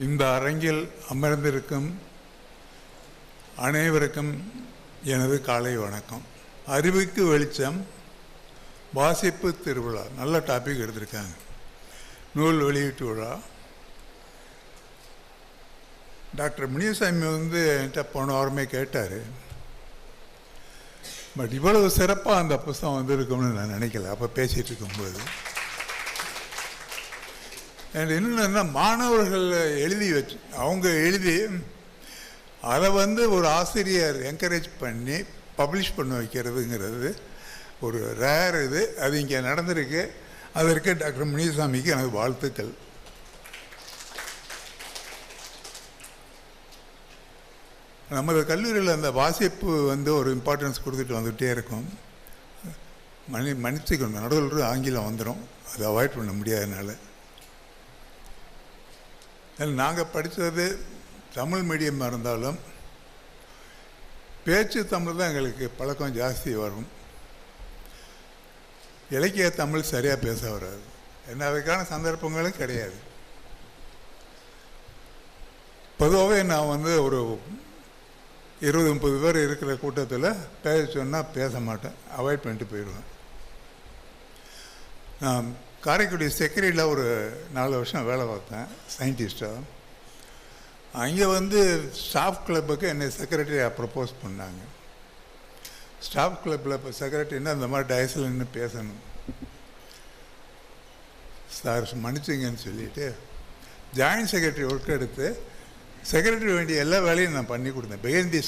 இந்த அரங்கில் அமர்ந்திருக்கும் அனைவருக்கும் எனது காலை வணக்கம். அறிவுக்கு வெளிச்சம் வாசிப்பு திருவிழா, நல்ல டாபிக் எடுத்திருக்காங்க. நூல் வெளியீட்டு விழா. டாக்டர் முனியசாமி என்கிட்ட போன வாரமே கேட்டார். பட் இவ்வளவு சிறப்பாக அந்த புத்தகம் வந்திருக்கும்னு நான் நினைக்கல அப்போ பேசிகிட்டு இருக்கும்போது. என்னென்னா, மாணவர்கள் எழுதி வச்சு அவங்க எழுதி அதை ஒரு ஆசிரியர் என்கரேஜ் பண்ணி பப்ளிஷ் பண்ண வைக்கிறதுங்கிறது ஒரு ரேர் இது. அது இங்கே நடந்திருக்கு. அதற்கு டாக்டர் முனியசாமிக்கு எனக்கு வாழ்த்துக்கள். நமது கல்லூரியில் அந்த வாசிப்பு ஒரு இம்பார்ட்டன்ஸ் கொடுத்துட்டு வந்துகிட்டே இருக்கும். மன்னிச்சுக்கணும், நடுவில் ஆங்கிலம் வந்துடும், அதை அவாய்ட் பண்ண முடியாதனால. நாங்கள் படித்தது தமிழ் மீடியமாக இருந்தாலும் பேச்சு தமிழ் தான் எங்களுக்கு பழக்கம் ஜாஸ்தி வரும். இலக்கிய தமிழ் சரியாக பேச வராது. என்ன, அதுக்கான சந்தர்ப்பங்களும் கிடையாது. பொதுவாகவே நான் ஒரு 20-30 பேர் இருக்கிற கூட்டத்தில் பேச சொன்னால் பேச மாட்டேன், அவாய்ட் பண்ணிட்டு போயிடுவேன். நான் காரைக்குடி செக்ரட்டரியில் ஒரு 4 வருஷம் வேலை பார்த்தேன் சயின்டிஸ்டாக. அங்கே ஸ்டாஃப் கிளப்புக்கு என்னை செக்ரட்டரியாக ப்ரப்போஸ் பண்ணாங்க. ஸ்டாஃப் கிளப்பில் இப்போ செக்ரட்டரின்னா அந்த மாதிரி டயஸில் நின்று பேசணும். சார் மன்னிச்சிங்கன்னு சொல்லிவிட்டு ஜாயின்ட் செக்ரட்டரி ஒர்க் எடுத்து செக்ரட்டரி வேண்டிய எல்லா வேலையும் நான் பண்ணி கொடுத்தேன். பிஹைண்ட்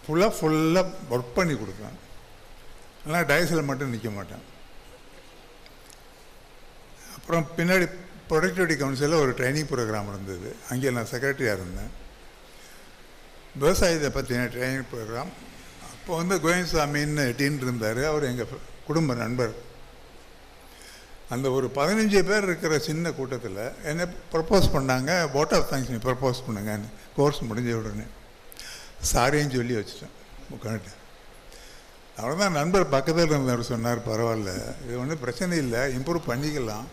ஃபுல்லாக ஒர்க் பண்ணி கொடுத்தேன். ஆனால் டயஸில் மட்டும் நிற்க மாட்டேன். அப்புறம் பின்னாடி ப்ரொடக்டிவிட்டி கவுன்சிலில் ஒரு ட்ரைனிங் ப்ரோக்ராம் இருந்தது. அங்கே நான் செக்ரட்டரியாக இருந்தேன். விவசாயத்தை பற்றின ட்ரைனிங் ப்ரோக்ராம். அப்போ கோவிந்தசாமின்னு டீன் இருந்தார். அவர் எங்கள் குடும்ப நண்பர். அந்த ஒரு 15 பேர் இருக்கிற சின்ன கூட்டத்தில் என்னை ப்ரப்போஸ் பண்ணாங்க. vote of thanks ப்ரப்போஸ் பண்ணுங்கன்னு. கோர்ஸ் முடிஞ்ச உடனே சாரின்னு சொல்லி வச்சுட்டேன், உட்காந்துட்டேன். அவ்வளோதான். நண்பர் பக்கத்தில் இருந்தவர் சொன்னார், பரவாயில்ல, இது ஒன்றும் பிரச்சனை இல்லை, இம்ப்ரூவ் பண்ணிக்கலாம்.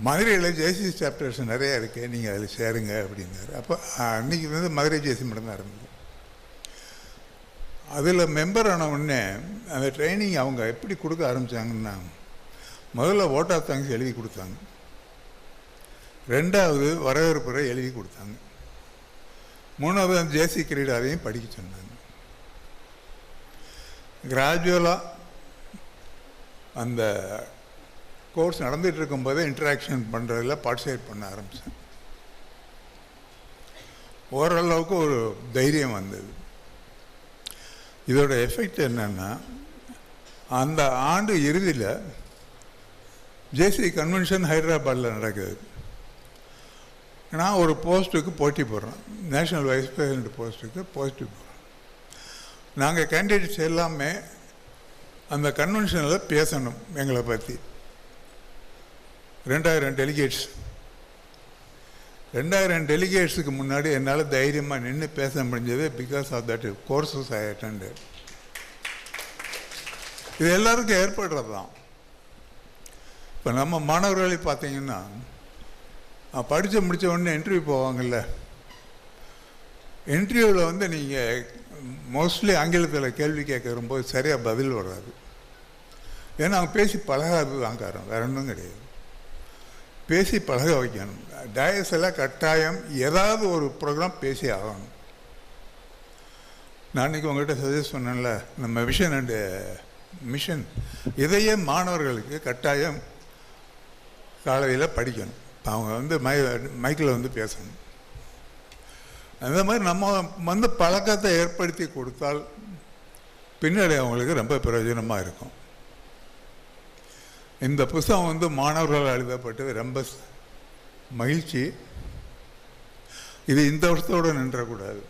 மதுரையில் ஜேசி சாப்டர்ஸ் நிறையா இருக்குது, நீங்கள் அதில் சேருங்க அப்படின்னாரு. அப்போ அன்றைக்கி மதுரை ஜேசி மட்டும் தான் இருந்தது. அதில் மெம்பர் ஆன உடனே அந்த ட்ரைனிங் அவங்க எப்படி கொடுக்க ஆரம்பித்தாங்கன்னா, முதல்ல vote of thanks எழுதி கொடுத்தாங்க. 2வது வரவேற்புரை எழுதி கொடுத்தாங்க. 3வது அந்த ஜேசி கிரீட் அதையும் படிக்க சொன்னாங்க. கிராஜுவலாக அந்த கோர்ஸ் நடந்துகிட்டு இருக்கும்போதே இன்ட்ராக்ஷன் பண்ணுறதில் பார்ட்டிசிபேட் பண்ண ஆரம்பித்தேன். ஓரளவுக்கு ஒரு தைரியம் வந்தது. இதோட எஃபெக்ட் என்னென்னா, அந்த ஆண்டு இறுதியில் ஜேசி கன்வென்ஷன் ஹைதராபாத்தில் நடக்குது. நான் ஒரு போஸ்ட்டுக்கு போட்டி போடுறேன், நேஷ்னல் வைஸ் பிரசிடென்ட் போஸ்ட்டுக்கு போட்டி போடுறேன். நாங்கள் கேண்டிடேட்ஸ் எல்லாமே அந்த கன்வென்ஷனில் பேசணும் எங்களை பற்றி. 2000 டெலிகேட்ஸ். 2000 டெலிகேட்ஸுக்கு முன்னாடி என்னால் தைரியமாக நின்று பேச முடிஞ்சது because of that courses I attended. இது எல்லாருக்கும் ஏற்படுறது தான். இப்போ நம்ம மாணவர்களை பார்த்தீங்கன்னா, படித்து முடித்த உடனே இன்டர்வியூ போவாங்கள்ல. இன்டர்வியூவில் நீங்கள் மோஸ்ட்லி ஆங்கிலத்தில் கேள்வி கேட்க வரும்போது சரியாக பதில் வராது. ஏன்னா அவங்க பேசி பழகாது தான் காரணம், வேற ஒன்றும் கிடையாது. பேசி பழக வைக்கணும். டயஸ் எல்லாம் கட்டாயம் ஏதாவது ஒரு ப்ரோக்ராம் பேசி ஆகணும். நான் இன்றைக்கி உங்கள்கிட்ட சஜஸ்ட் பண்ணேன்ல, நம்ம விஷன் அண்டு மிஷன், இதையே மாணவர்களுக்கு கட்டாயம் காலையில் படிக்கணும். அவங்க மைக்கில் பேசணும். அந்த மாதிரி நம்ம பழக்கத்தை ஏற்படுத்தி கொடுத்தால் பின்னாடி அவங்களுக்கு ரொம்ப பிரயோஜனமாக இருக்கும். இந்த புத்தகம் மாணவர்களால் எழுதப்பட்டது. ரொம்ப மகிழ்ச்சி. இது இந்த வருஷத்தோடு நின்றக்கூடாது.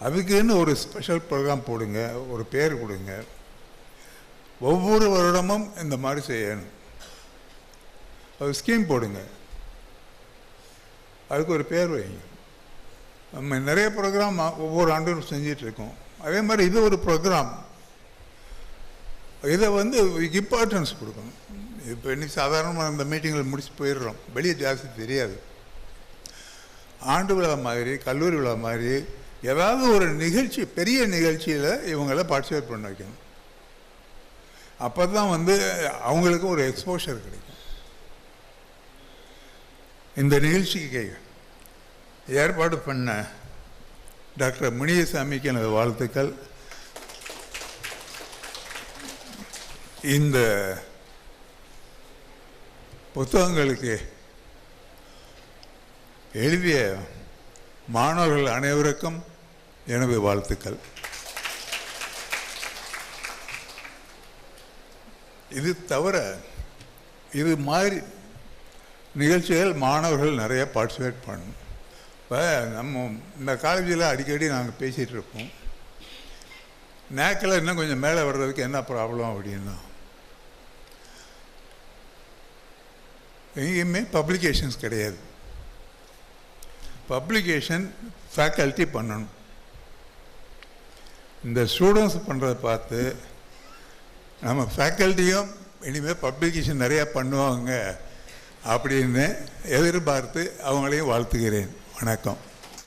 அதுக்குன்னு ஒரு ஸ்பெஷல் ப்ரோக்ராம் போடுங்க, ஒரு பேர் கொடுங்க. ஒவ்வொரு வருடமும் இந்த மாதிரி செய்யணும். அது ஸ்கீம் போடுங்க, அதுக்கு ஒரு பேர் வைங்க. நம்ம நிறைய ப்ரோக்ராம் ஒவ்வொரு ஆண்டும் செஞ்சிட்ருக்கோம். அதே மாதிரி இது ஒரு ப்ரோக்ராம். இதை இம்பார்ட்டன்ஸ் கொடுக்கணும். இப்போ இன்னைக்கு சாதாரணமாக அந்த மீட்டிங்கில் முடிச்சு போயிடுறோம், வெளியே ஜாஸ்தி தெரியாது. ஆண்டு விழா மாதிரி, கல்லூரி விழா மாதிரி ஏதாவது ஒரு நிகழ்ச்சி, பெரிய நிகழ்ச்சியில் இவங்கள பார்ட்டிசிபேட் பண்ண வைக்கணும். அப்போ தான் அவங்களுக்கு ஒரு எக்ஸ்போஷர் கிடைக்கும். இந்த நிகழ்ச்சிக்கு ஏற்பாடு பண்ண டாக்டர் முனியசாமிக்கு எனது வாழ்த்துக்கள். இந்த புத்தகங்களுக்கு எழுதிய மாணவர்கள் அனைவருக்கும் எனது வாழ்த்துக்கள். இது தவிர இது மாதிரி நிகழ்ச்சிகள் மாணவர்கள் நிறைய பார்ட்டிசிபேட் பண்ணணும். இப்போ நம்ம இந்த காலேஜில் அடிக்கடி நாங்கள் பேசிகிட்டு இருப்போம், நேக்கில் இன்னும் கொஞ்சம் மேலே வர்றதுக்கு என்ன ப்ராப்ளம் அப்படின்னா, எங்கேயுமே பப்ளிகேஷன்ஸ் கிடையாது. பப்ளிகேஷன் ஃபேக்கல்ட்டி பண்ணணும். இந்த ஸ்டூடெண்ட்ஸ் பண்ணுறதை பார்த்து நம்ம ஃபேக்கல்ட்டியும் இனிமேல் பப்ளிகேஷன் நிறையா பண்ணுவாங்க அப்படின்னு எதிர்பார்த்து அவங்களையும் வாழ்த்துகிறேன். வணக்கம்.